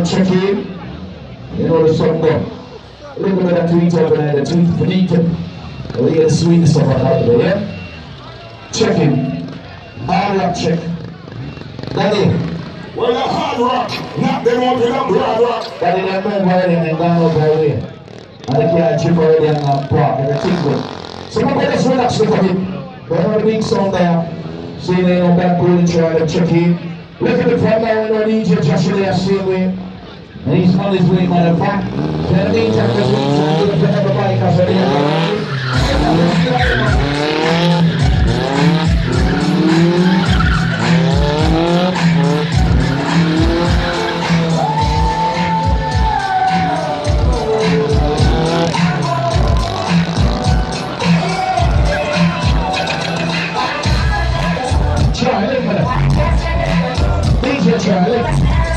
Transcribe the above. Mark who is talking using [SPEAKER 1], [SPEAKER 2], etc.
[SPEAKER 1] Check in. You know the song there. A little bit of tweet over there, the tweet for Ethan. We get the sweet stuff out there, yeah? Check in. Hard rock check. Daddy.
[SPEAKER 2] Well, the hard rock, not them out with the broad rock.
[SPEAKER 1] Daddy, they move already and gone out by way. And they can't chip already and park, everything good. So I'm going to relax a little bit. We have a big song there. See, they know back good and try to check in. Look at the front now, we don't need you, just there, same way. And he's on his way, matter of fact. So in the meantime, this week's going to have a bike as a Charlie, DJ Charlie.